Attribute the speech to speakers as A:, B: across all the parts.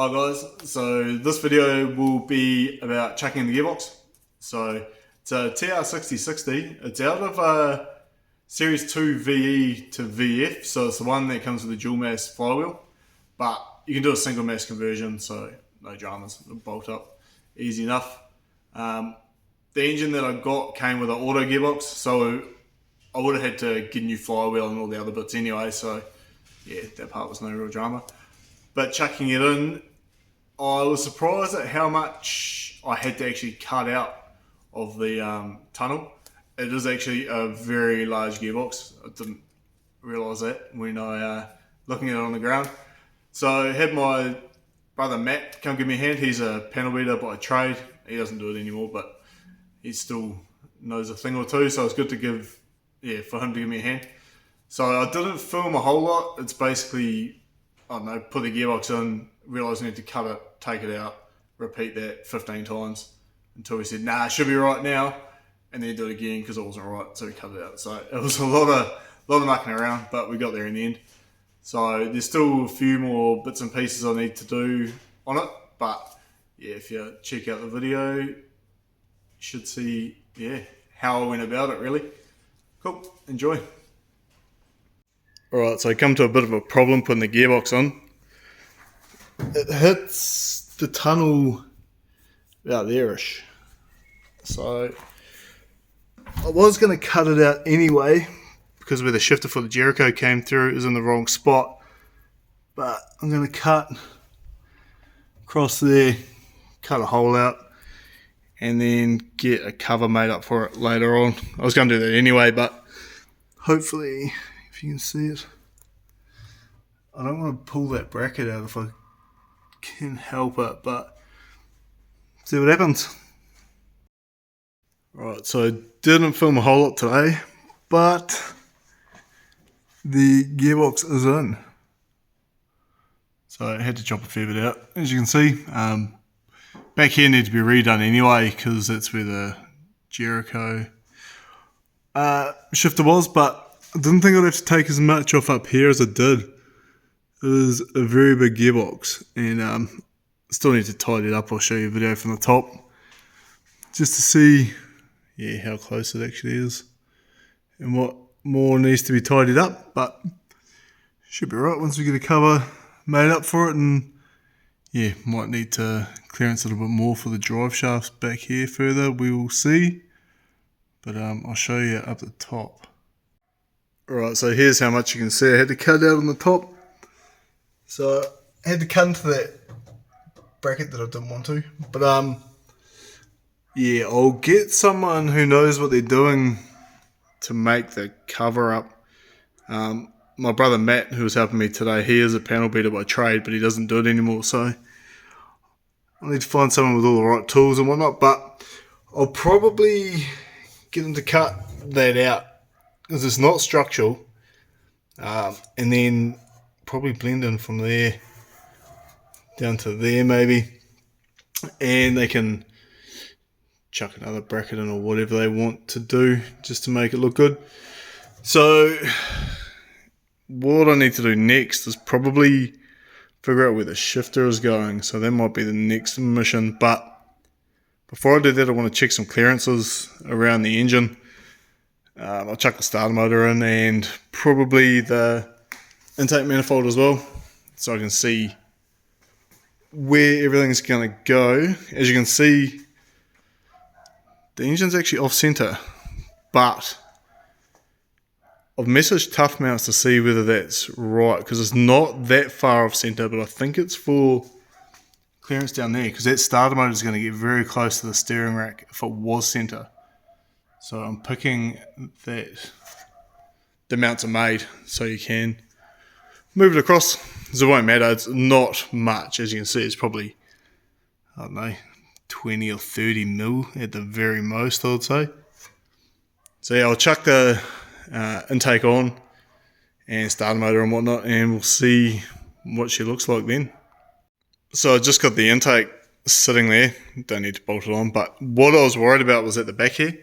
A: Hi guys, so this video will be about checking the gearbox. So it's a TR6060. It's out of Series 2 VE to VF, so it's the one that comes with a dual mass flywheel. But you can do a single mass conversion, so no dramas, it'll bolt up easy enough. The engine that I got came with an auto gearbox, so I would have had to get a new flywheel and all the other bits anyway, so yeah, that part was no real drama. But chucking it in, I was surprised at how much I had to actually cut out of the tunnel. It is actually a very large gearbox. I didn't realise that when I looking at it on the ground. So I had my brother Matt come give me a hand. He's a panel beater by trade. He doesn't do it anymore, but he still knows a thing or two. So it's good to for him to give me a hand. So I didn't film a whole lot. It's basically, I don't know, put the gearbox in, realise I need to cut it, take it out, repeat that 15 times until he said, nah, it should be right now, and then do it again because it wasn't right, so we cut it out. So it was a lot of mucking around, but we got there in the end. So there's still a few more bits and pieces I need to do on it, but yeah, if you check out the video, you should see how I went about it really. Cool, enjoy. Alright, so I come to a bit of a problem putting the gearbox on. It hits the tunnel about there-ish. So I was going to cut it out anyway because where the shifter for the Jericho came through is in the wrong spot. But I'm going to cut across there, cut a hole out, and then get a cover made up for it later on. I was going to do that anyway, but hopefully, if you can see it, I don't want to pull that bracket out if I can help it, but see what happens. Right, so I didn't film a whole lot today, but the gearbox is in. So I had to chop a fair bit out, as you can see. Back here needs to be redone anyway, because that's where the Jericho shifter was, but I didn't think I'd have to take as much off up here as I did. It is a very big gearbox, and still need to tidy it up. I'll show you a video from the top just to see how close it actually is and what more needs to be tidied up, but should be right once we get a cover made up for it. And might need to clearance a little bit more for the drive shafts back here further, we will see, but I'll show you up the top. Alright, so here's how much you can see I had to cut out on the top. So I had to cut into that bracket that I didn't want to, but I'll get someone who knows what they're doing to make the cover up. My brother Matt, who was helping me today, he is a panel beater by trade, but he doesn't do it anymore, so I need to find someone with all the right tools and whatnot, but I'll probably get them to cut that out because it's not structural, and then probably blend in from there down to there maybe, and they can chuck another bracket in or whatever they want to do just to make it look good. So what I need to do next is probably figure out where the shifter is going, so that might be the next mission. But before I do that, I want to check some clearances around the engine. I'll chuck the starter motor in and probably the intake manifold as well, so I can see where everything's going to go. As you can see, the engine's actually off center, but I've messaged Tough Mounts to see whether that's right, because it's not that far off center, but I think it's for clearance down there, because that starter motor is going to get very close to the steering rack if it was center. So I'm picking that the mounts are made so you can move it across, because it won't matter. It's not much. As you can see, it's probably, I don't know, 20 or 30 mil at the very most, I would say. So I'll chuck the intake on and starter motor and whatnot, and we'll see what she looks like then. So I just got the intake sitting there, don't need to bolt it on, but what I was worried about was at the back here.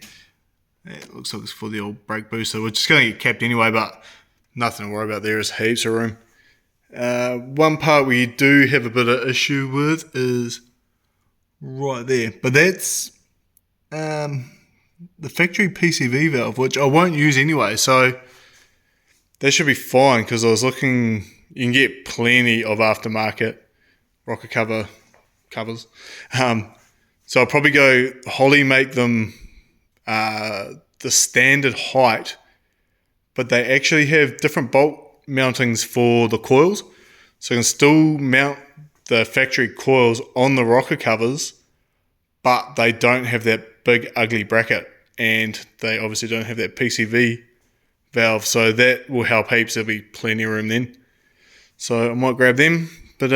A: It looks like it's for the old brake booster, which is going to get capped anyway, but nothing to worry about. There is heaps of room. One part we do have a bit of issue with is right there, but that's the factory PCV valve, which I won't use anyway, so that should be fine, because I was looking, you can get plenty of aftermarket rocker covers. So I'll probably go Holly, make them the standard height, but they actually have different bolt mountings for the coils, so you can still mount the factory coils on the rocker covers, but they don't have that big ugly bracket, and they obviously don't have that PCV valve, so that will help heaps. There'll be plenty of room then, so I might grab them. But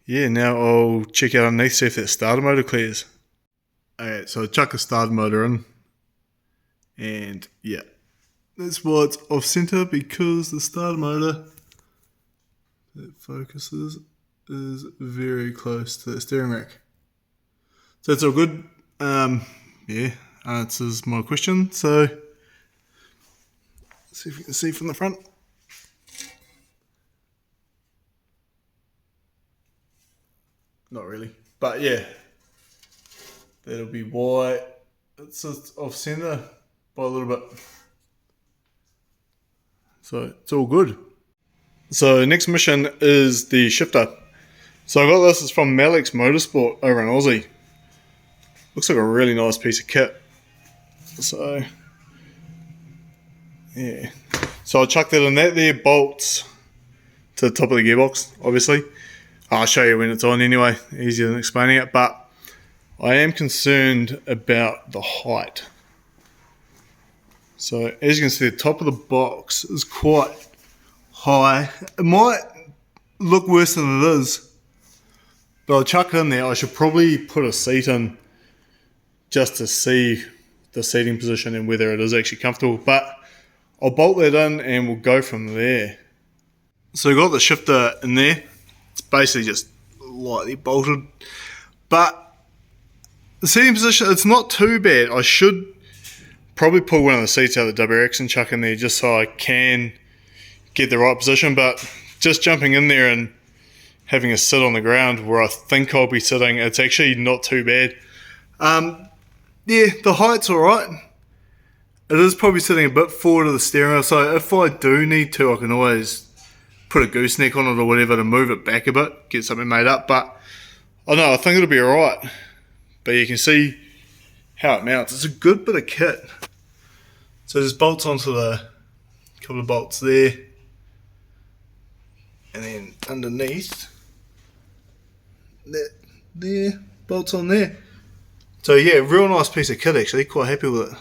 A: yeah, now I'll check out underneath, see if that starter motor clears. Alright, so I chuck the starter motor in, and yeah, that's why it's off center, because the starter motor that focuses is very close to the steering rack. So it's all good. Yeah, answers my question. So let's see if you can see from the front. Not really, but yeah, that'll be why it's off center by a little bit. So it's all good. So next mission is the shifter. So I got this, it's from Malix Motorsport over in Aussie. Looks like a really nice piece of kit. So yeah, so I'll chuck that in. That there bolts to the top of the gearbox, obviously. I'll show you when it's on anyway, easier than explaining it, but I am concerned about the height. So as you can see, the top of the box is quite high. It might look worse than it is, but I'll chuck it in there. I should probably put a seat in just to see the seating position and whether it is actually comfortable, but I'll bolt that in and we'll go from there. So I got the shifter in there. It's basically just lightly bolted, but the seating position, it's not too bad. I should probably pull one of the seats out of the WRX and chuck in there just so I can get the right position, but just jumping in there and having a sit on the ground where I think I'll be sitting, it's actually not too bad. Yeah, the height's alright. It is probably sitting a bit forward of the steering wheel, so if I do need to, I can always put a gooseneck on it or whatever to move it back a bit, get something made up, but I know, I think it'll be alright. But you can see how it mounts. It's a good bit of kit. So there's bolts onto the couple of bolts there, and then underneath that there, bolts on there. So yeah, real nice piece of kit actually, quite happy with it.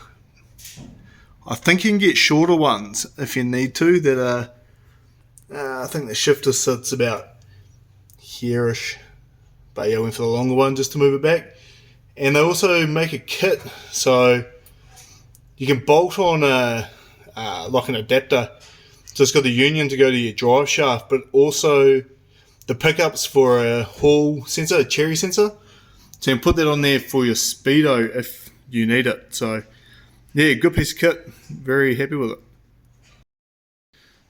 A: I think you can get shorter ones if you need to, that are I think the shifter sits about here-ish, but yeah, I went for the longer one just to move it back. And they also make a kit, so you can bolt on like an adapter. So it's got the union to go to your drive shaft, but also the pickups for a hall sensor, a cherry sensor. So you can put that on there for your speedo if you need it. So yeah, good piece of kit. Very happy with it.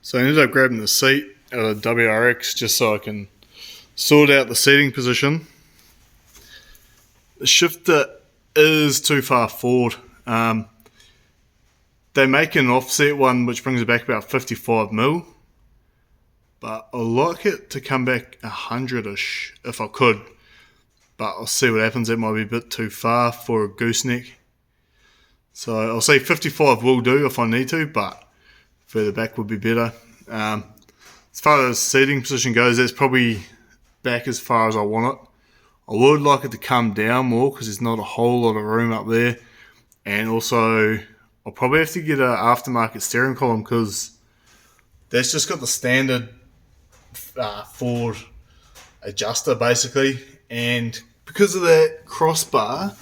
A: So I ended up grabbing the seat out of the WRX just so I can sort out the seating position. The shifter is too far forward. They make an offset one which brings it back about 55mm, but I like it to come back 100-ish if I could, but I'll see what happens. That might be a bit too far for a gooseneck, so I'll say 55 will do if I need to, but further back would be better. As far as seating position goes, that's probably back as far as I want it. I would like it to come down more because there's not a whole lot of room up there, and also I'll probably have to get an aftermarket steering column because that's just got the standard Ford adjuster basically, and because of that crossbar,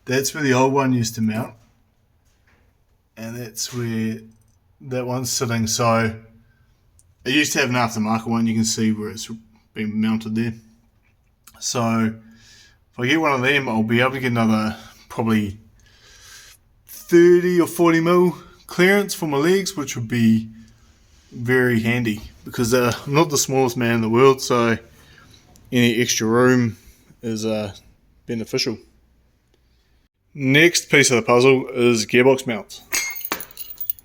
A: that's where the old one used to mount, and that's where that one's sitting. So I used to have an aftermarket one. You can see where it's been mounted there. So if I get one of them, I'll be able to get another probably 30 or 40mm clearance for my legs, which would be very handy because I'm not the smallest man in the world, so any extra room is beneficial. Next piece of the puzzle is gearbox mounts.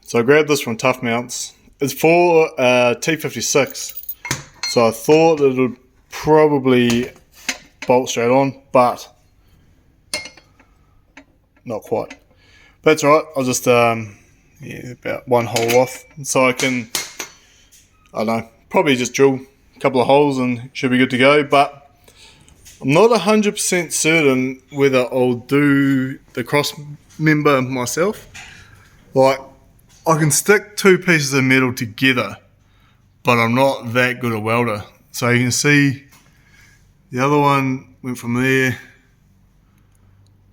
A: So I grabbed this from Tough Mounts. It's for T56, so I thought it would probably bolt straight on, but not quite. That's right, I'll just about one hole off, so I can, I don't know, probably just drill a couple of holes and should be good to go. But I'm not 100% certain whether I'll do the cross member myself. Like, I can stick two pieces of metal together, but I'm not that good a welder. So you can see the other one went from there,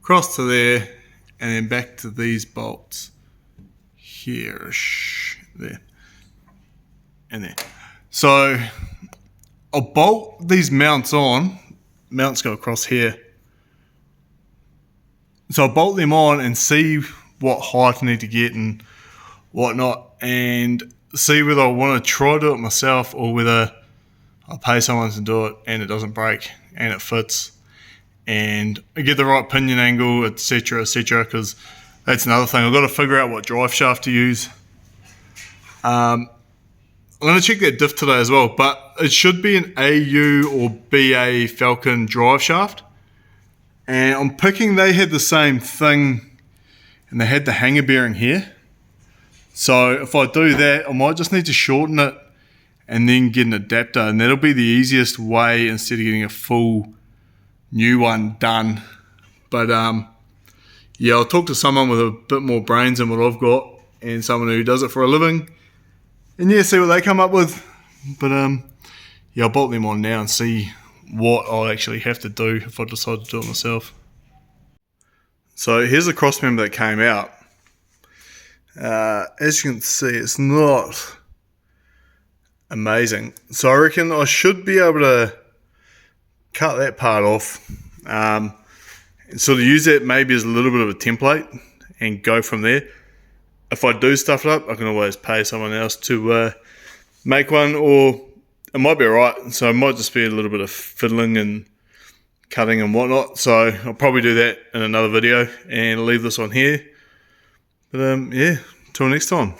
A: across to there, and then back to these bolts here, there, and there. So I'll bolt these mounts on. Mounts go across here. So I'll bolt them on and see what height I need to get and whatnot, and see whether I want to try to do it myself or whether I pay someone to do it and it doesn't break and it fits and I get the right pinion angle, etc., because that's another thing. I've got to figure out what drive shaft to use. I'm going to check that diff today as well, but it should be an AU or BA Falcon drive shaft. And I'm picking they had the same thing and they had the hanger bearing here. So if I do that, I might just need to shorten it and then get an adapter, and that'll be the easiest way instead of getting a full new one done. But yeah, I'll talk to someone with a bit more brains than what I've got and someone who does it for a living, and yeah, see what they come up with. But yeah, I'll bolt them on now and see what I'll actually have to do if I decide to do it myself. So here's the cross member that came out. As you can see, it's not amazing. So I reckon I should be able to cut that part off and sort of use that maybe as a little bit of a template and go from there. If I do stuff it up, I can always pay someone else to make one, or it might be alright. So it might just be a little bit of fiddling and cutting and whatnot. So I'll probably do that in another video and leave this on here. But yeah, till next time.